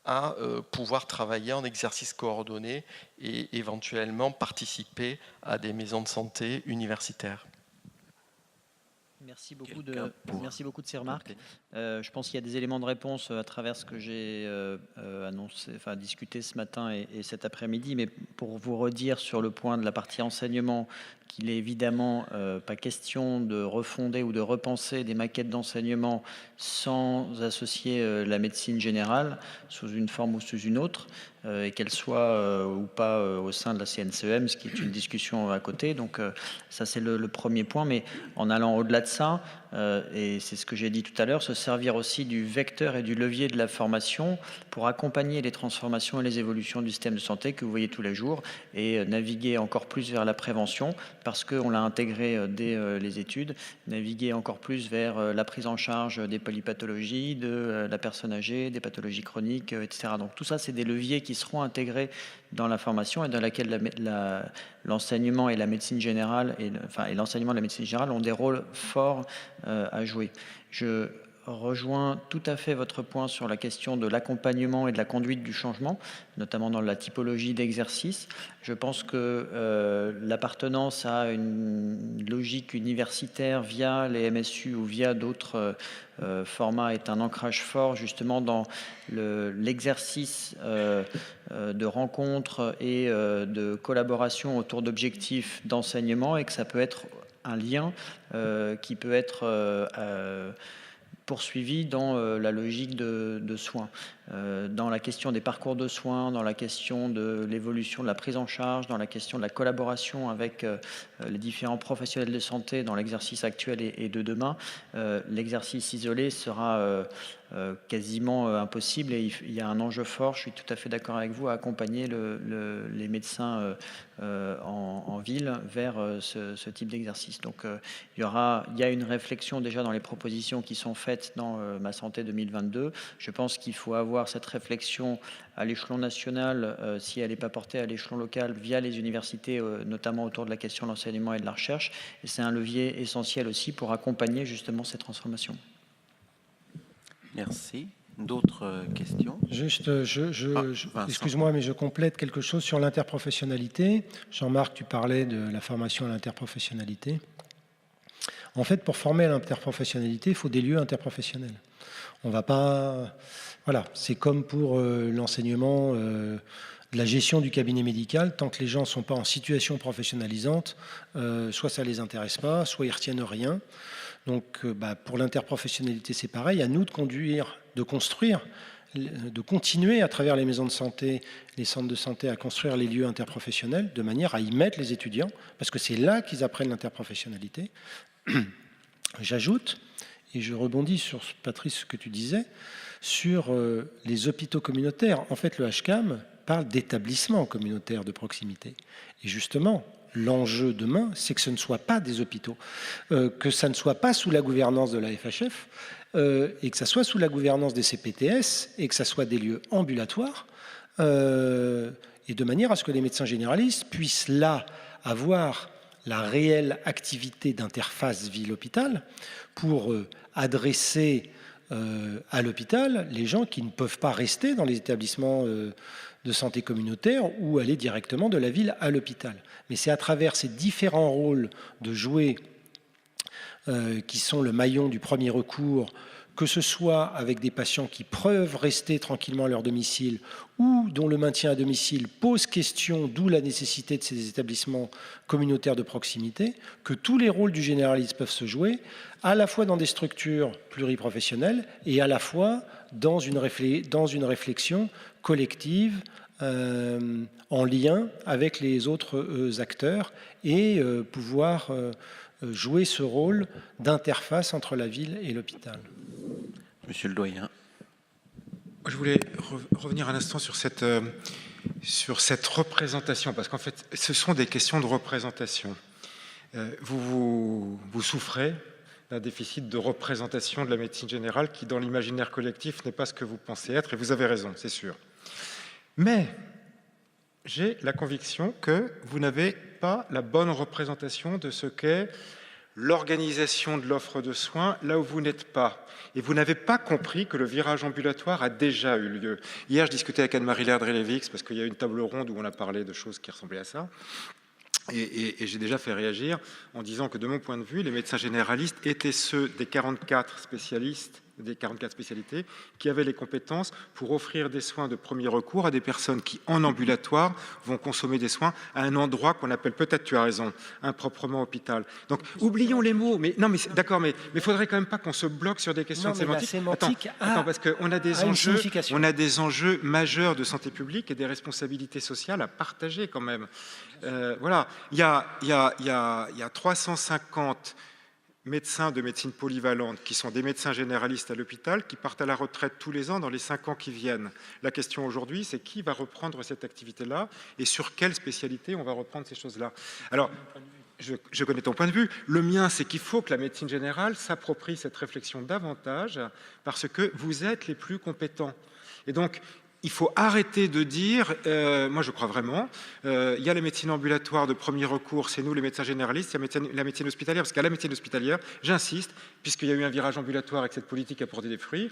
à pouvoir travailler en exercice coordonné et éventuellement participer à des maisons de santé universitaires. Merci beaucoup de ces remarques. Je pense qu'il y a des éléments de réponse à travers ce que j'ai discuté ce matin et cet après-midi, mais pour vous redire sur le point de la partie enseignement, qu'il est évidemment pas question de refonder ou de repenser des maquettes d'enseignement sans associer la médecine générale sous une forme ou sous une autre, et qu'elle soit ou pas au sein de la CNCEM, ce qui est une discussion à côté. Donc ça, c'est le premier point. Mais en allant au-delà de ça, et c'est ce que j'ai dit tout à l'heure, se servir aussi du vecteur et du levier de la formation pour accompagner les transformations et les évolutions du système de santé que vous voyez tous les jours et naviguer encore plus vers la prévention parce qu'on l'a intégré dès les études, naviguer encore plus vers la prise en charge des polypathologies, de la personne âgée, des pathologies chroniques, etc. Donc tout ça, c'est des leviers qui seront intégrés dans la formation et dans laquelle l'enseignement et la médecine générale et l'enseignement de la médecine générale ont des rôles forts à jouer. Je rejoins tout à fait votre point sur la question de l'accompagnement et de la conduite du changement, notamment dans la typologie d'exercice. Je pense que l'appartenance à une logique universitaire via les MSU ou via d'autres formats est un ancrage fort justement dans l'exercice de rencontres et de collaboration autour d'objectifs d'enseignement, et que ça peut être un lien qui peut être poursuivi dans la logique de soins, dans la question des parcours de soins, dans la question de l'évolution de la prise en charge, dans la question de la collaboration avec les différents professionnels de santé dans l'exercice actuel et de demain. L'exercice isolé sera quasiment impossible et il y a un enjeu fort, je suis tout à fait d'accord avec vous, à accompagner les médecins en ville vers ce type d'exercice. Donc il y a une réflexion déjà dans les propositions qui sont faites dans Ma Santé 2022. Je pense qu'il faut avoir cette réflexion à l'échelon national, si elle n'est pas portée à l'échelon local via les universités, notamment autour de la question de l'enseignement et de la recherche. Et c'est un levier essentiel aussi pour accompagner justement ces transformations. Merci. D'autres questions? Juste, excuse-moi, mais je complète quelque chose sur l'interprofessionnalité. Jean-Marc, tu parlais de la formation à l'interprofessionnalité. En fait, pour former à l'interprofessionnalité, il faut des lieux interprofessionnels. On va pas... Voilà, c'est comme pour l'enseignement de la gestion du cabinet médical. Tant que les gens ne sont pas en situation professionnalisante, soit ça ne les intéresse pas, soit ils ne retiennent rien. Donc, pour l'interprofessionnalité, c'est pareil. À nous de construire, de continuer à travers les maisons de santé, les centres de santé, à construire les lieux interprofessionnels de manière à y mettre les étudiants, parce que c'est là qu'ils apprennent l'interprofessionnalité. J'ajoute, et je rebondis sur, Patrice, ce que tu disais, sur les hôpitaux communautaires. En fait, le HCAM parle d'établissements communautaires de proximité. Et justement, l'enjeu demain, c'est que ce ne soit pas des hôpitaux, que ça ne soit pas sous la gouvernance de la FHF, et que ça soit sous la gouvernance des CPTS, et que ça soit des lieux ambulatoires, et de manière à ce que les médecins généralistes puissent là avoir la réelle activité d'interface ville-hôpital pour adresser à l'hôpital les gens qui ne peuvent pas rester dans les établissements de santé communautaire ou aller directement de la ville à l'hôpital. Mais c'est à travers ces différents rôles de jouer qui sont le maillon du premier recours, que ce soit avec des patients qui peuvent rester tranquillement à leur domicile ou dont le maintien à domicile pose question, d'où la nécessité de ces établissements communautaires de proximité, que tous les rôles du généraliste peuvent se jouer, à la fois dans des structures pluriprofessionnelles et à la fois dans une réflexion collective en lien avec les autres acteurs et pouvoir jouer ce rôle d'interface entre la ville et l'hôpital. Monsieur le doyen. Je voulais revenir un instant sur cette représentation, parce qu'en fait, ce sont des questions de représentation. Vous souffrez d'un déficit de représentation de la médecine générale qui, dans l'imaginaire collectif, n'est pas ce que vous pensez être, et vous avez raison, c'est sûr. Mais j'ai la conviction que vous n'avez pas la bonne représentation de ce qu'est l'organisation de l'offre de soins là où vous n'êtes pas. Et vous n'avez pas compris que le virage ambulatoire a déjà eu lieu. Hier, je discutais avec Anne-Marie Lerdré-Lévix parce qu'il y a eu une table ronde où on a parlé de choses qui ressemblaient à ça. Et j'ai déjà fait réagir en disant que de mon point de vue, les médecins généralistes étaient ceux des 44 spécialistes, des 44 spécialités, qui avaient les compétences pour offrir des soins de premier recours à des personnes qui, en ambulatoire, vont consommer des soins à un endroit qu'on appelle, peut-être tu as raison, improprement hôpital. Donc, oublions les mots. Mais non, mais d'accord, mais il faudrait quand même pas qu'on se bloque sur des questions de sémantique. Attends, parce qu'on a des enjeux, majeurs de santé publique et des responsabilités sociales à partager quand même. Voilà, il y a 350 médecins de médecine polyvalente qui sont des médecins généralistes à l'hôpital qui partent à la retraite tous les ans dans les 5 ans qui viennent. La question aujourd'hui, c'est qui va reprendre cette activité-là et sur quelle spécialité on va reprendre ces choses-là. Alors, je connais ton point de vue. Le mien, c'est qu'il faut que la médecine générale s'approprie cette réflexion davantage parce que vous êtes les plus compétents. Et donc, il faut arrêter de dire, moi je crois vraiment, il y a la médecine ambulatoire de premier recours, c'est nous les médecins généralistes, il y a la médecine hospitalière, parce qu'à la médecine hospitalière, j'insiste, puisqu'il y a eu un virage ambulatoire et que cette politique a porté des fruits,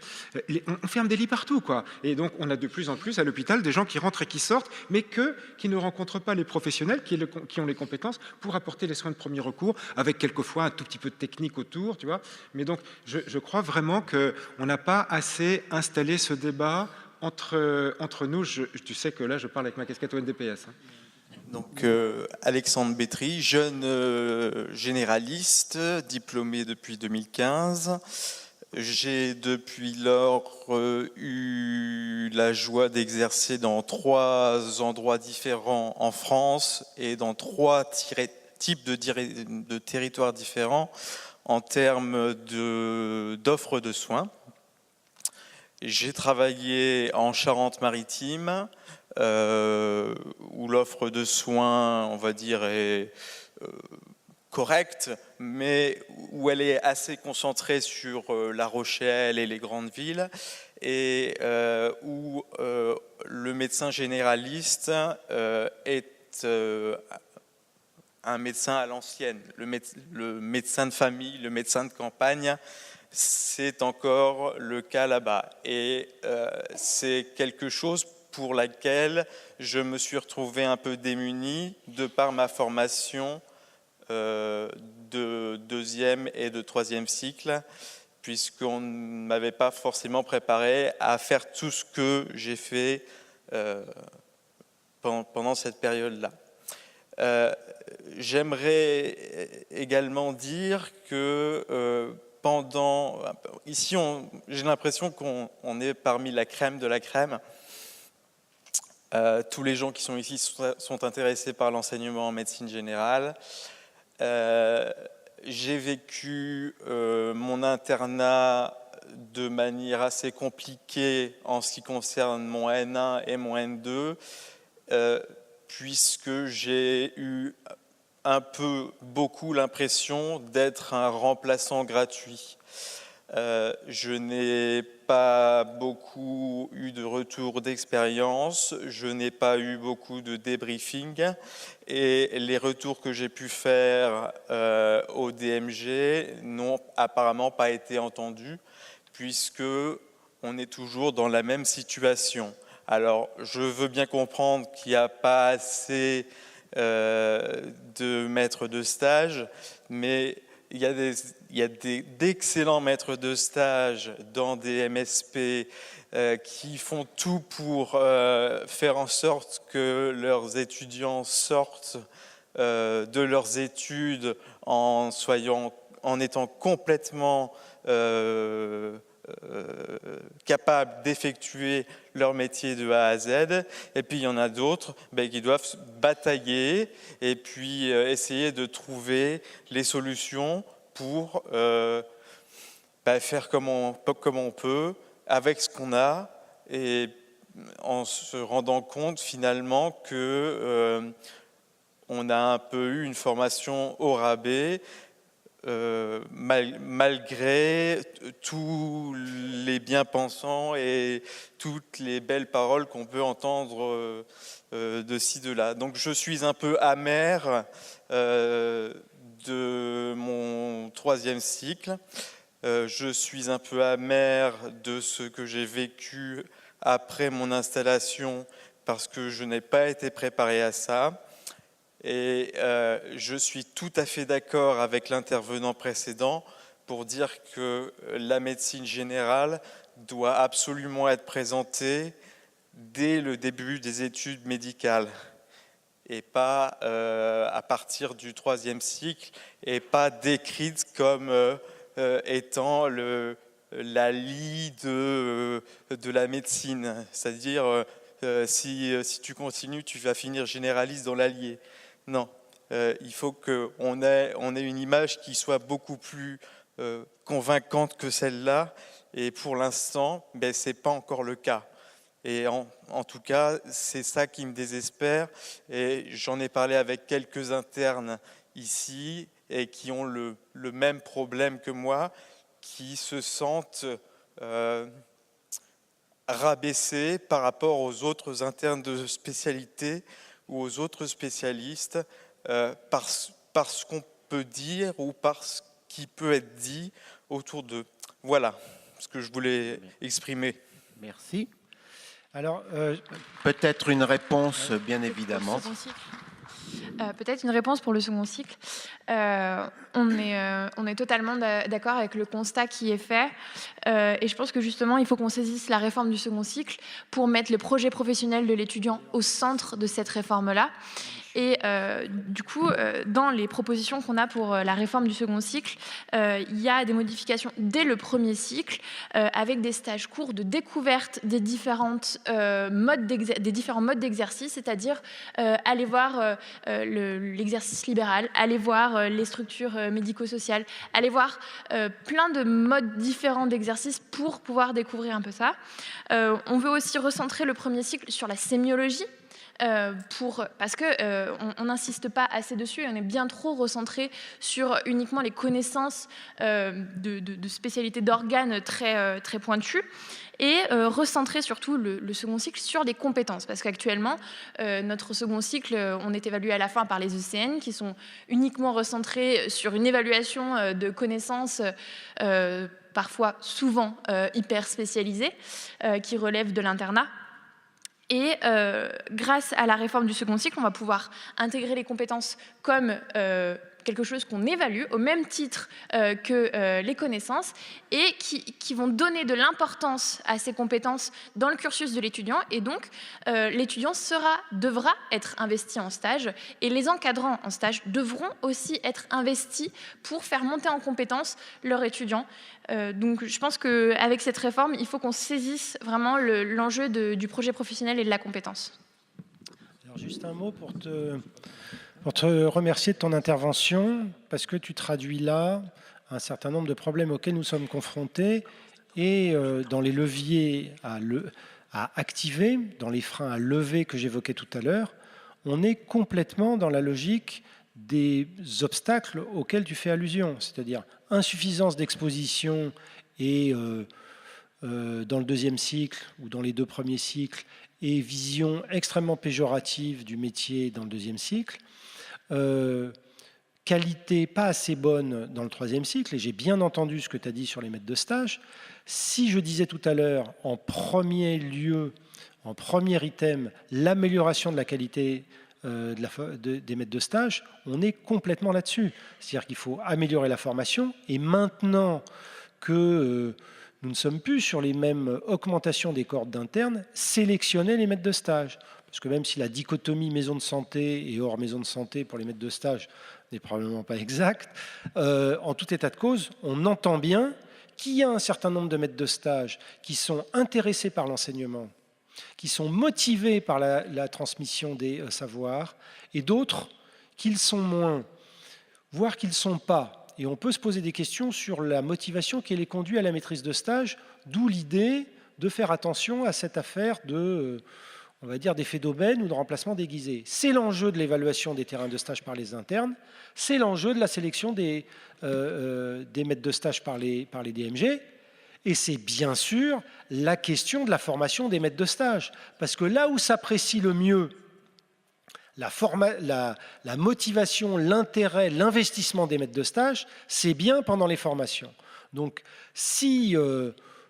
on ferme des lits partout, quoi. Et donc on a de plus en plus à l'hôpital des gens qui rentrent et qui sortent, mais qui ne rencontrent pas les professionnels qui ont les compétences pour apporter les soins de premier recours, avec quelquefois un tout petit peu de technique autour, tu vois. Mais donc je crois vraiment qu'on n'a pas assez installé ce débat entre nous. Tu sais que là, je parle avec ma casquette ONDPS. Donc, Alexandre Bétry, jeune généraliste, diplômé depuis 2015. J'ai depuis lors eu la joie d'exercer dans 3 endroits différents en France et dans 3 types de territoires différents en termes d'offres de soins. J'ai travaillé en Charente-Maritime, où l'offre de soins, on va dire, est correcte, mais où elle est assez concentrée sur La Rochelle et les grandes villes, et où le médecin généraliste est un médecin à l'ancienne, le médecin de famille, le médecin de campagne. C'est encore le cas là-bas. Et c'est quelque chose pour laquelle je me suis retrouvé un peu démuni de par ma formation de 2e et de 3e cycle, puisqu'on ne m'avait pas forcément préparé à faire tout ce que j'ai fait pendant cette période-là. J'aimerais également dire que ici, j'ai l'impression qu'on est parmi la crème de la crème. Tous les gens qui sont ici sont intéressés par l'enseignement en médecine générale. J'ai vécu mon internat de manière assez compliquée en ce qui concerne mon N1 et mon N2, puisque j'ai eu beaucoup l'impression d'être un remplaçant gratuit. Je n'ai pas beaucoup eu de retour d'expérience, je n'ai pas eu beaucoup de débriefing, et les retours que j'ai pu faire au DMG n'ont apparemment pas été entendus, puisque on est toujours dans la même situation. Alors, je veux bien comprendre qu'il n'y a pas assez de maîtres de stage, mais il y a d'excellents maîtres de stage dans des MSP qui font tout pour faire en sorte que leurs étudiants sortent de leurs études en étant complètement capables d'effectuer leur métier de A à Z. Et puis il y en a d'autres qui doivent batailler et puis essayer de trouver les solutions pour faire comme on peut, avec ce qu'on a, et en se rendant compte finalement que on a un peu eu une formation au rabais, malgré tous les bien-pensants et toutes les belles paroles qu'on peut entendre de ci, de là. Donc je suis un peu amer de mon 3e cycle. Je suis un peu amer de ce que j'ai vécu après mon installation parce que je n'ai pas été préparé à ça. Et je suis tout à fait d'accord avec l'intervenant précédent pour dire que la médecine générale doit absolument être présentée dès le début des études médicales et pas à partir du 3e cycle et pas décrite comme étant la lie de la médecine. C'est-à-dire, si tu continues, tu vas finir généraliste dans l'Allier. Non, il faut qu'on ait une image qui soit beaucoup plus convaincante que celle-là. Et pour l'instant, ce n'est pas encore le cas. Et en tout cas, c'est ça qui me désespère. Et j'en ai parlé avec quelques internes ici et qui ont le même problème que moi, qui se sentent rabaissés par rapport aux autres internes de spécialité ou aux autres spécialistes par ce qu'on peut dire ou par ce qui peut être dit autour d'eux. Voilà ce que je voulais exprimer. Merci. Alors, peut-être une réponse, bien évidemment. Peut-être une réponse pour le second cycle. On est totalement d'accord avec le constat qui est fait. Et je pense que justement, il faut qu'on saisisse la réforme du second cycle pour mettre le projet professionnel de l'étudiant au centre de cette réforme-là. Et du coup, dans les propositions qu'on a pour la réforme du second cycle, il y a des modifications dès le 1er cycle, avec des stages courts de découverte des différents modes d'exercice, c'est-à-dire aller voir l'exercice libéral, aller voir les structures médico-sociales, aller voir plein de modes différents d'exercice pour pouvoir découvrir un peu ça. On veut aussi recentrer le 1er cycle sur la sémiologie, parce qu'on n'insiste pas assez dessus, on est bien trop recentré sur uniquement les connaissances de spécialités d'organes très, très pointues, et recentrer surtout le second cycle sur des compétences, parce qu'actuellement, notre second cycle, on est évalué à la fin par les ECN, qui sont uniquement recentrés sur une évaluation de connaissances parfois, souvent, hyper spécialisées, qui relèvent de l'internat. Et grâce à la réforme du second cycle, on va pouvoir intégrer les compétences comme quelque chose qu'on évalue au même titre que les connaissances, et qui vont donner de l'importance à ces compétences dans le cursus de l'étudiant. Et donc, l'étudiant devra être investi en stage, et les encadrants en stage devront aussi être investis pour faire monter en compétences leurs étudiants. Donc je pense qu'avec cette réforme, il faut qu'on saisisse vraiment l'enjeu du projet professionnel et de la compétence. Alors juste un mot pour te remercier de ton intervention, parce que tu traduis là un certain nombre de problèmes auxquels nous sommes confrontés, et dans les leviers à activer, dans les freins à lever que j'évoquais tout à l'heure, on est complètement dans la logique des obstacles auxquels tu fais allusion, c'est-à-dire insuffisance d'exposition et dans le 2e cycle ou dans les 2 premiers cycles, et vision extrêmement péjorative du métier dans le 2e cycle, qualité pas assez bonne dans le 3e cycle, et j'ai bien entendu ce que tu as dit sur les maîtres de stage. Si je disais tout à l'heure, en premier lieu, en premier item, l'amélioration de la qualité des maîtres de stage, on est complètement là-dessus. C'est-à-dire qu'il faut améliorer la formation, et maintenant que nous ne sommes plus sur les mêmes augmentations des cohortes d'internes, sélectionner les maîtres de stage. Parce que même si la dichotomie maison de santé et hors maison de santé pour les maîtres de stage n'est probablement pas exacte, en tout état de cause, on entend bien qu'il y a un certain nombre de maîtres de stage qui sont intéressés par l'enseignement, qui sont motivés par la transmission des savoirs, et d'autres qu'ils sont moins, voire qu'ils ne sont pas. Et on peut se poser des questions sur la motivation qui les conduit à la maîtrise de stage, d'où l'idée de faire attention à cette affaire de, on va dire, d'effet d'aubaine ou de remplacement déguisé. C'est l'enjeu de l'évaluation des terrains de stage par les internes, c'est l'enjeu de la sélection des maîtres de stage par les DMG, et c'est bien sûr la question de la formation des maîtres de stage. Parce que là où s'apprécie le mieux la motivation, l'intérêt, l'investissement des maîtres de stage, c'est bien pendant les formations. Donc si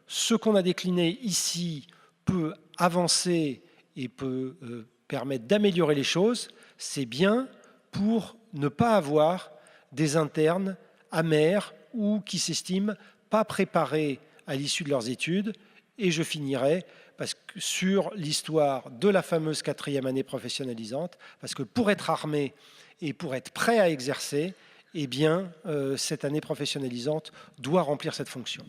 ce qu'on a décliné ici peut avancer et peut permettre d'améliorer les choses, c'est bien pour ne pas avoir des internes amers ou qui s'estiment pas préparés à l'issue de leurs études. Et je finirai sur l'histoire de la fameuse 4e année professionnalisante, parce que pour être armé et pour être prêt à exercer, eh bien, cette année professionnalisante doit remplir cette fonction.